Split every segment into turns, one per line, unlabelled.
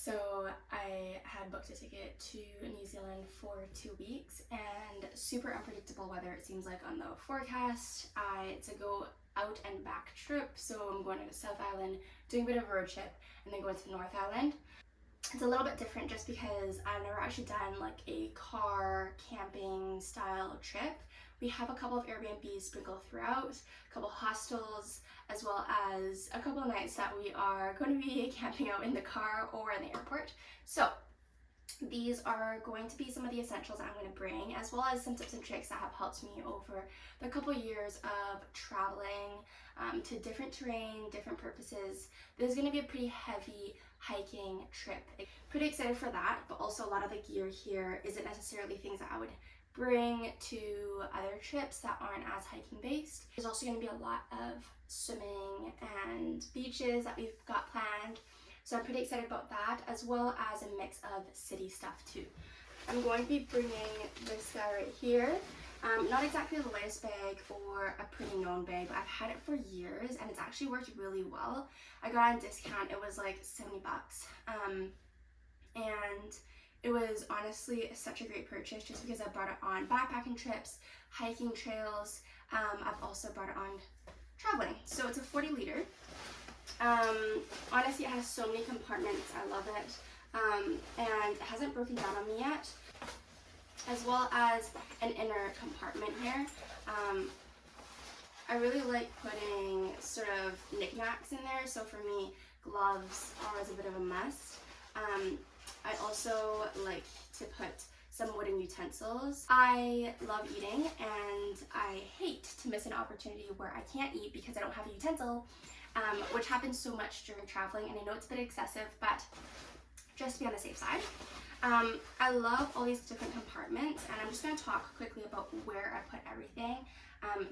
So I had booked a ticket to New Zealand for 2 weeks, and super unpredictable weather it seems like on the forecast. It's a go out and back trip, so I'm going to the South Island, doing a bit of a road trip, and then going to the North Island. It's a little bit different just because I've never actually done like a car camping style trip. We have a couple of Airbnbs sprinkled throughout, a couple hostels, as well as a couple of nights that we are going to be camping out in the car or in the airport. So these are going to be some of the essentials I'm going to bring, as well as some tips and tricks that have helped me over the couple years of traveling to different terrain, different purposes. This is going to be a pretty heavy hiking trip. Pretty excited for that, but also a lot of the gear here isn't necessarily things that I would bring to other trips that aren't as hiking based. There's also going to be a lot of swimming and beaches that we've got planned. So I'm pretty excited about that, as well as a mix of city stuff too. I'm going to be bringing this guy right here. Not exactly the latest bag or a pretty known bag, but I've had it for years and it's actually worked really well. I got on discount, it was like 70 bucks. And it was honestly such a great purchase just because I brought it on backpacking trips, hiking trails. I've also brought it on traveling. So it's a 40 liter. Honestly, it has so many compartments. I love it. And it hasn't broken down on me yet, as well as an inner compartment here. I really like putting sort of knickknacks in there. So for me, gloves are always a bit of a must. I also like to put some wooden utensils. I love eating and I hate to miss an opportunity where I can't eat because I don't have a utensil, which happens so much during traveling, and I know it's a bit excessive, but just to be on the safe side. I love all these different compartments, and I'm just going to talk quickly about where I put everything,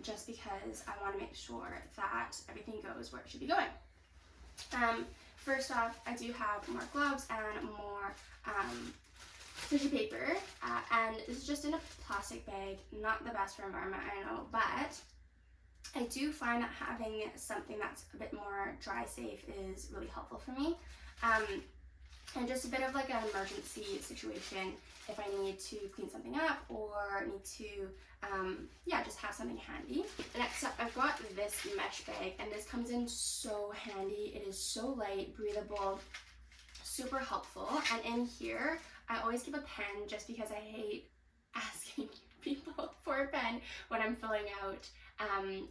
just because I want to make sure that everything goes where it should be going. First off, I do have more gloves and more tissue paper, and this is just in a plastic bag. Not the best for environment, I know, but I do find that having something that's a bit more dry safe is really helpful for me. And just a bit of like an emergency situation if I need to clean something up or need to, just have something handy. Next up, I've got this mesh bag, and this comes in so handy. It is so light, breathable, super helpful. And in here, I always keep a pen just because I hate asking people for a pen when I'm filling out,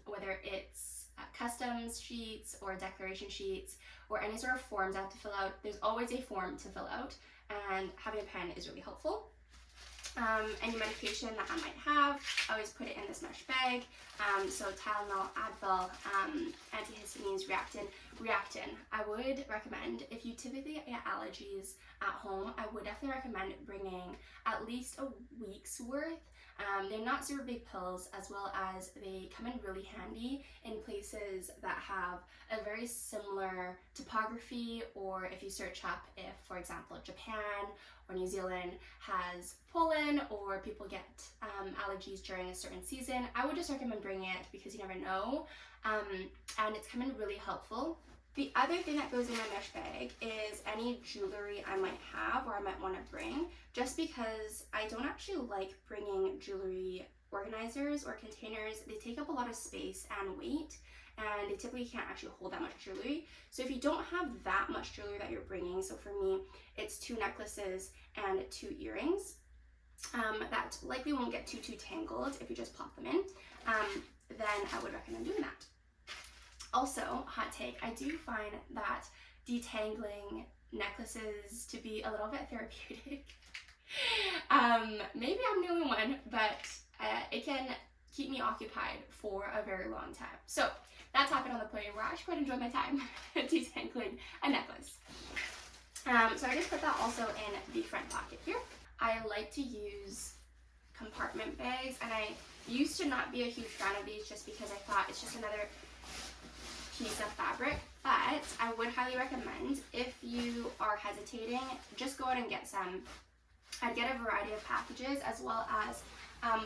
whether it's customs sheets or declaration sheets or any sort of forms I have to fill out. There's always a form to fill out, and having a pen is really helpful. Any medication that I might have, I always put it in this mesh bag. So Tylenol, Advil, antihistamines, Reactin. I would recommend, if you typically get allergies at home, I would definitely recommend bringing at least a week's worth. They're not super big pills, as well as they come in really handy in places that have a very similar topography, or if you search up if, for example, Japan or New Zealand has pollen or people get allergies during a certain season. I would just recommend bringing it because you never know, and it's come in really helpful. The other thing that goes in my mesh bag is any jewelry I might have or I might want to bring, just because I don't actually like bringing jewelry organizers or containers. They take up a lot of space and weight, and they typically can't actually hold that much jewelry. So if you don't have that much jewelry that you're bringing, so for me, it's 2 necklaces and 2 earrings, that likely won't get too tangled if you just plop them in, then I would recommend doing that. Also, hot take, I do find that detangling necklaces to be a little bit therapeutic. Maybe I'm the only one, but it can keep me occupied for a very long time. So that's happened on the plane where I actually quite enjoyed my time detangling a necklace. So I just put that also in the front pocket here. I like to use compartment bags, and I used to not be a huge fan of these just because I thought it's just another piece of fabric, but I would highly recommend, if you are hesitating, just go out and get some. I'd get a variety of packages, as well as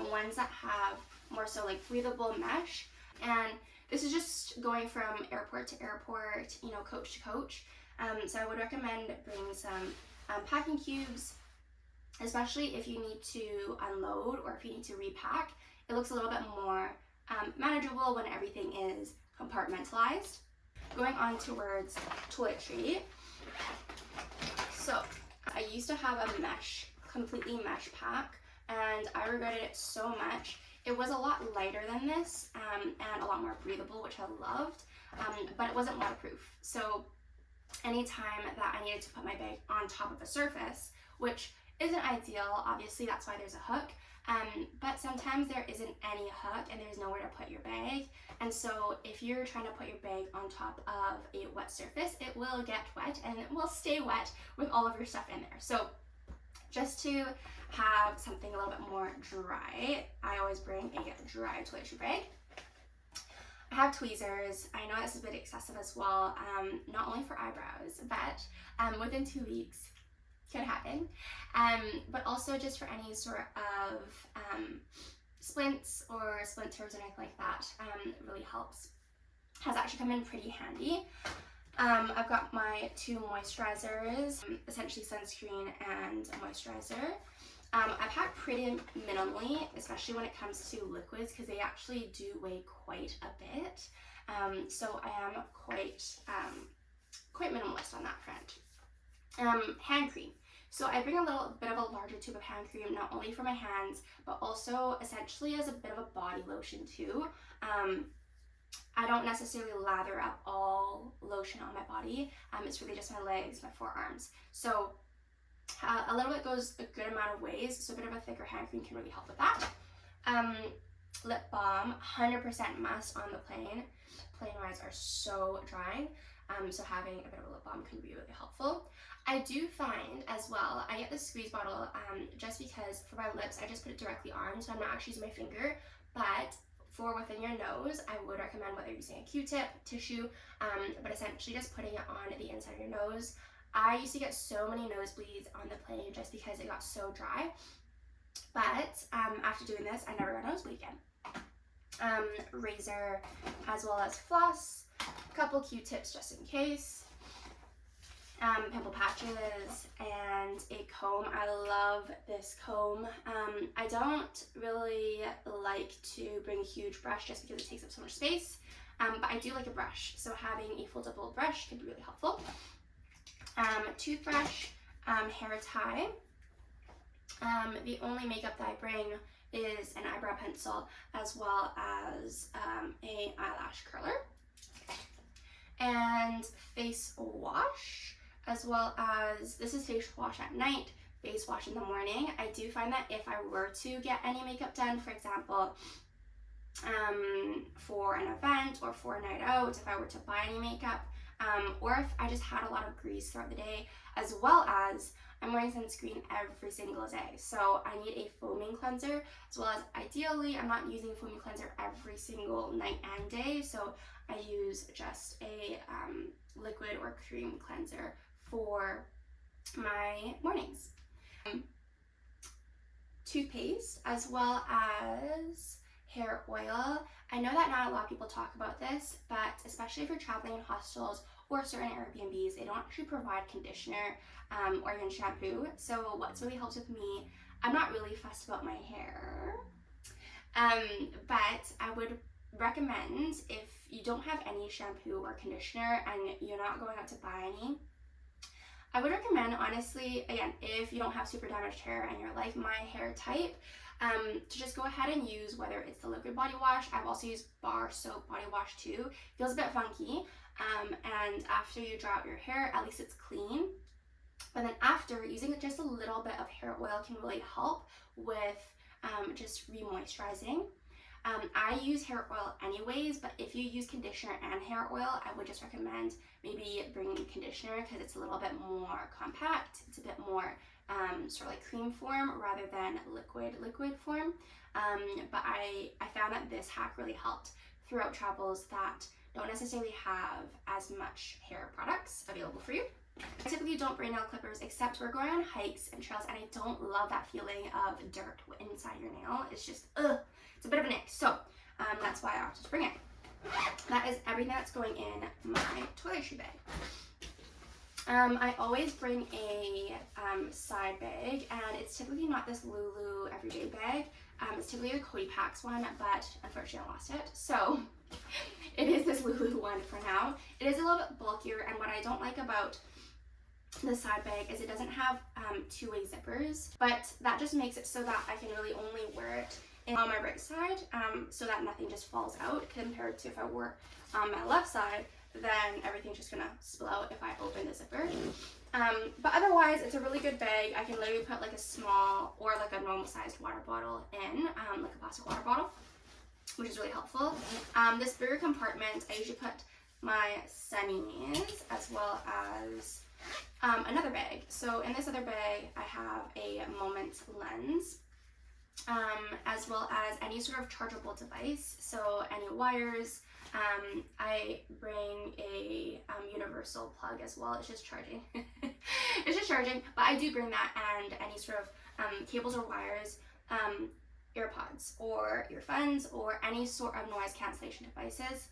ones that have more so like breathable mesh, and this is just going from airport to airport, coach to coach. So I would recommend bringing some packing cubes, especially if you need to unload or if you need to repack. It looks a little bit more manageable when everything is compartmentalized. Going on towards toiletry. So I used to have a completely mesh pack, and I regretted it so much. It was a lot lighter than this and a lot more breathable, which I loved, but it wasn't waterproof. So anytime that I needed to put my bag on top of a surface, which isn't ideal, obviously that's why there's a hook, but sometimes there isn't any hook and there's nowhere to put your bag, and so if you're trying to put your bag on top of a wet surface, it will get wet and it will stay wet with all of your stuff in there. So just to have something a little bit more dry, I always bring a dry toiletry bag. I have tweezers. I know this is a bit excessive as well, not only for eyebrows, but within 2 weeks could happen, but also just for any sort of splints or splinters or anything like that. It really helps. Has actually come in pretty handy. I've got my 2 moisturizers, essentially sunscreen and moisturizer. I pack pretty minimally, especially when it comes to liquids, because they actually do weigh quite a bit. So I am quite minimalist on that front. Hand cream. So I bring a little bit of a larger tube of hand cream, not only for my hands, but also essentially as a bit of a body lotion too. I don't necessarily lather up all lotion on my body. It's really just my legs, my forearms. So a little bit goes a good amount of ways, so a bit of a thicker hand cream can really help with that. Lip balm, 100% must on the plane. Plane rides are so drying, so having a bit of a lip balm can be really helpful. I do find as well, I get this squeeze bottle just because for my lips, I just put it directly on, so I'm not actually using my finger, but for within your nose, I would recommend whether you're using a Q-tip, tissue, but essentially just putting it on the inside of your nose. I used to get so many nosebleeds on the plane just because it got so dry, but after doing this, I never got a nosebleed again. Razor as well as floss, a couple Q-tips just in case, pimple patches, and a comb. I love this comb. I don't really like to bring a huge brush just because it takes up so much space, but I do like a brush, so having a foldable brush can be really helpful. Toothbrush, hair tie. The only makeup that I bring is an eyebrow pencil as well as a eyelash curler, and face wash, as well as, this is face wash at night, face wash in the morning. I do find that if I were to get any makeup done, for example, for an event or for a night out, if I were to buy any makeup, or if I just had a lot of grease throughout the day, as well as I'm wearing sunscreen every single day, so I need a foaming cleanser, as well as ideally I'm not using a foaming cleanser every single night and day, so I use just a liquid or cream cleanser for my mornings. Toothpaste as well as hair oil. I know that not a lot of people talk about this, but especially if you're traveling in hostels or certain Airbnbs, they don't actually provide conditioner or even shampoo. So what's really helps with me, I'm not really fussed about my hair, but I would recommend, if you don't have any shampoo or conditioner and you're not going out to buy any, I would recommend, honestly, again, if you don't have super damaged hair and you're like my hair type, to just go ahead and use, whether it's the liquid body wash. I've also used bar soap body wash too. Feels a bit funky, and after you dry out your hair, at least it's clean. But then after, using just a little bit of hair oil can really help with just re-moisturizing. I use hair oil anyways, but if you use conditioner and hair oil, I would just recommend maybe bringing conditioner because it's a little bit more compact. It's a bit more sort of like cream form rather than liquid form. But I found that this hack really helped throughout travels that don't necessarily have as much hair products available for you. I typically don't bring nail clippers except we're going on hikes and trails, and I don't love that feeling of dirt inside your nail. It's just, it's a bit of an ick. So that's why I opted to bring it. That is everything that's going in my toiletry bag. I always bring a side bag, and it's typically not this Lulu everyday bag. It's typically a Cody Pax one, but unfortunately I lost it. So it is this Lulu one for now. It is a little bit bulkier, and what I don't like about the side bag is it doesn't have two-way zippers, but that just makes it so that I can really only wear it on my right side, so that nothing just falls out, compared to if I wore on my left side, then everything's just gonna spill out if I open the zipper. But otherwise, it's a really good bag. I can literally put like a small or like a normal sized water bottle in, like a plastic water bottle, which is really helpful. This bigger compartment, I usually put my sunnies as well as another bag. So in this other bag, I have a Moment lens, as well as any sort of chargeable device. So any wires. I bring a universal plug as well. It's just charging. It's just charging, but I do bring that, and any sort of cables or wires, AirPods or earphones or any sort of noise cancellation devices.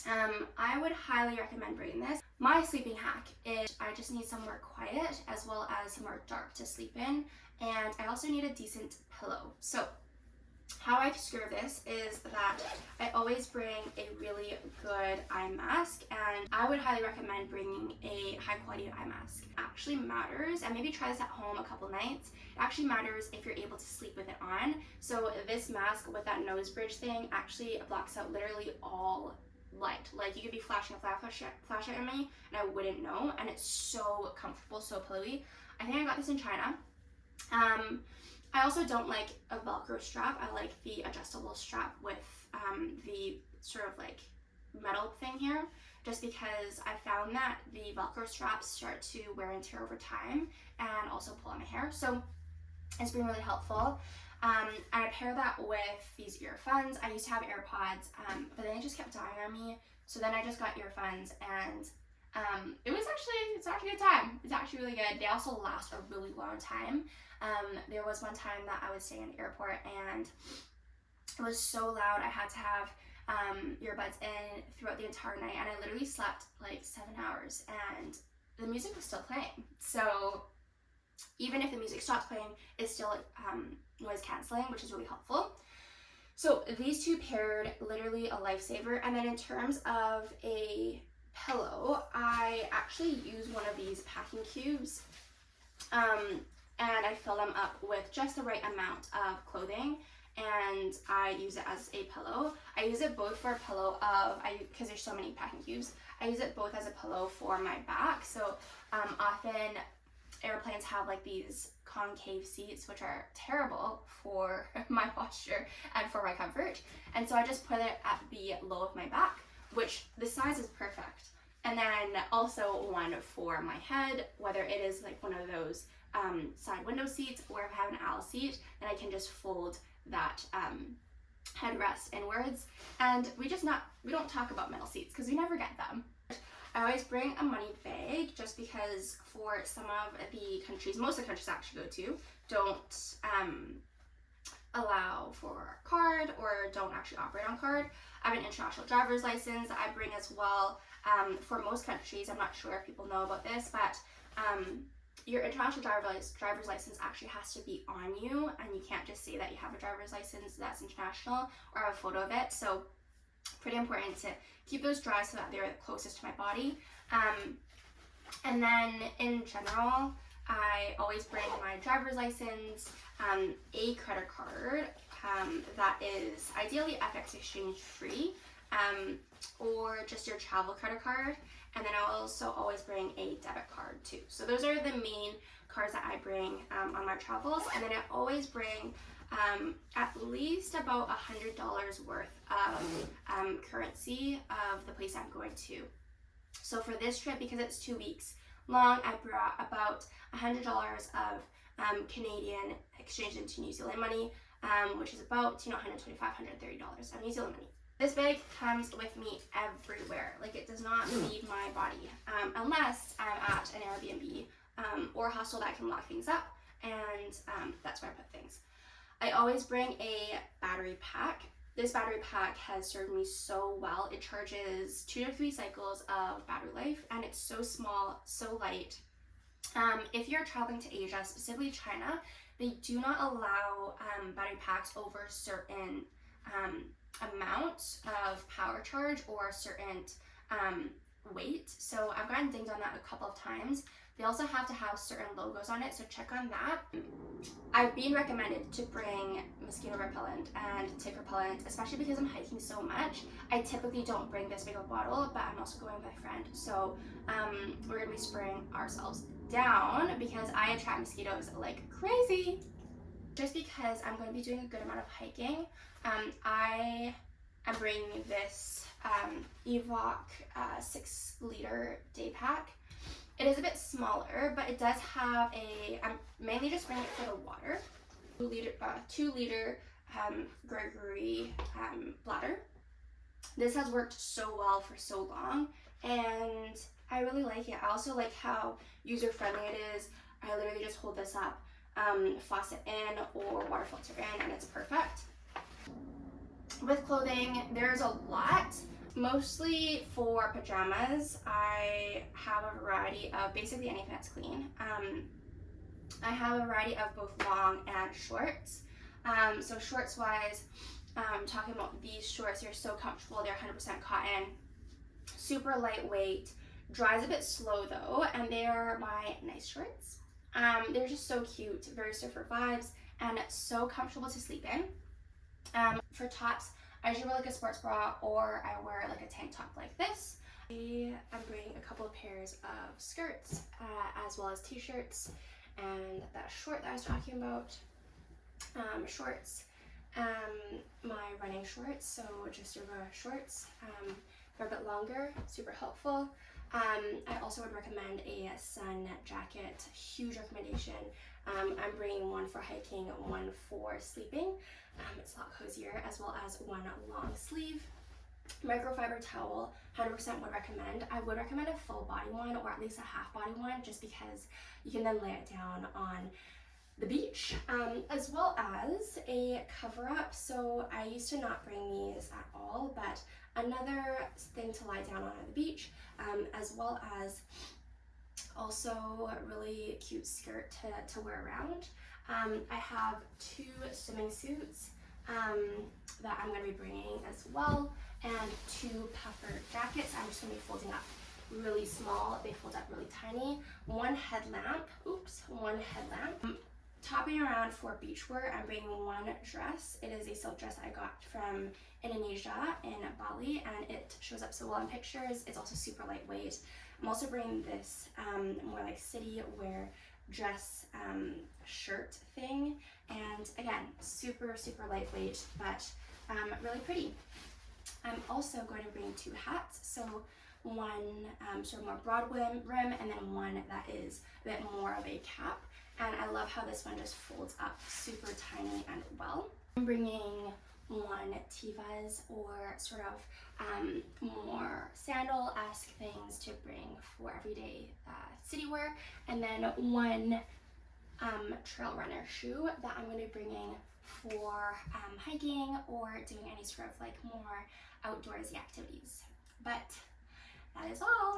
I would highly recommend bringing this. My sleeping hack is I just need somewhere quiet as well as somewhere dark to sleep in, and I also need a decent pillow. So how I secure this is that I always bring a really good eye mask, and I would highly recommend bringing a high quality eye mask. It actually matters, and maybe try this at home a couple nights. It actually matters if you're able to sleep with it on. So this mask with that nose bridge thing actually blocks out literally all light. Like, you could be flashing a flashlight at me and I wouldn't know, and it's so comfortable, so pillowy. I think I got this in China. I also don't like a Velcro strap. I like the adjustable strap with the sort of like metal thing here, just because I found that the Velcro straps start to wear and tear over time and also pull on my hair. So it's been really helpful. And I pair that with these earphones. I used to have AirPods, but then they just kept dying on me. So then I just got earphones, and it's actually a good time. It's actually really good. They also last a really long time. There was one time that I was staying in the airport and it was so loud. I had to have earbuds in throughout the entire night, and I literally slept like 7 hours, and the music was still playing. So even if the music stops playing, it's still noise canceling, which is really helpful. So these two paired, literally a lifesaver. And then in terms of a pillow, I actually use one of these packing cubes, and I fill them up with just the right amount of clothing, and I use it as a pillow. I use it both for a pillow because there's so many packing cubes, I use it both as a pillow for my back. So often airplanes have like these concave seats, which are terrible for my posture and for my comfort, and so I just put it at the low of my back, which the size is perfect. And then also one for my head, whether it is like one of those side window seats, or if I have an aisle seat, then I can just fold that headrest inwards. And we don't talk about metal seats because we never get them. I always bring a money bag, just because for some of the countries, most of the countries I actually go to, don't allow for card or don't actually operate on card. I have an international driver's license that I bring as well. For most countries, I'm not sure if people know about this, but your international driver's license actually has to be on you, and you can't just say that you have a driver's license that's international or have a photo of it. So pretty important to keep those dry so that they're closest to my body. And then in general, I always bring my driver's license, a credit card that is ideally FX exchange free, or just your travel credit card. And then I'll also always bring a debit card too. So those are the main cards that I bring on my travels. And then I always bring at least about $100 worth of currency of the place I'm going to. So for this trip, because it's 2 weeks long, I brought about $100 of Canadian exchange into New Zealand money, which is about $125, $130 of New Zealand money. This bag comes with me everywhere. Like, it does not leave my body, unless I'm at an Airbnb or a hostel that can lock things up, and that's where I put things. I always bring a battery pack. This battery pack has served me so well. It charges 2 to 3 cycles of battery life, and it's so small, so light. If you're traveling to Asia, specifically China, they do not allow battery packs over certain amount of power charge or a certain weight. So I've gotten dinged on that a couple of times. They also have to have certain logos on it, so check on that. I've been recommended to bring mosquito repellent and tick repellent, especially because I'm hiking so much. I typically don't bring this big of a bottle, but I'm also going with my friend. So we're gonna be spraying ourselves down because I attract mosquitoes like crazy. Just because I'm going to be doing a good amount of hiking, I am bringing this Evok 6-liter day pack. It is a bit smaller, but it does have I'm mainly just bringing it for the water. 2-liter Gregory bladder. This has worked so well for so long, and I really like it. I also like how user-friendly it is. I literally just hold this up, faucet in or water filter in, and it's perfect. With clothing, there's a lot. Mostly for pajamas, I have a variety of basically anything that's clean. I have a variety of both long and shorts. So shorts wise, talking about these shorts, they're so comfortable. They're 100% cotton, super lightweight, dries a bit slow though, and they are my nice shorts. They're just so cute, very surfer vibes, and so comfortable to sleep in. For tops, I usually wear like a sports bra, or I wear like a tank top like this. I'm bringing a couple of pairs of skirts, as well as t-shirts, and that short that I was talking about, shorts, my running shorts, so just yoga shorts. They're a bit longer, super helpful. I also would recommend a sun jacket, huge recommendation. I'm bringing one for hiking, one for sleeping. It's a lot cozier, as well as one long sleeve. Microfiber towel, 100% would recommend. I would recommend a full body one, or at least a half body one, just because you can then lay it down on the beach, as well as a cover up. So I used to not bring these at all, but another thing to lie down on the beach, as well as also a really cute skirt to wear around. I have 2 swimming suits that I'm going to be bringing as well, and 2 puffer jackets. I'm just going to be folding up really small. They fold up really tiny. One headlamp. Topping around for beachwear, I'm bringing one dress. It is a silk dress I got from Indonesia in Bali, and it shows up so well in pictures. It's also super lightweight. I'm also bringing this more like city wear dress shirt thing, and again, super lightweight, but really pretty. I'm also going to bring 2 hats, so one sort of more broad rim, and then one that is a bit more of a cap. And I love how this one just folds up super tiny and well. I'm bringing 1 Tevas, or sort of more sandal-esque things to bring for everyday city wear, and then 1 trail runner shoe that I'm going to be bringing for hiking or doing any sort of like more outdoorsy activities. But that is all.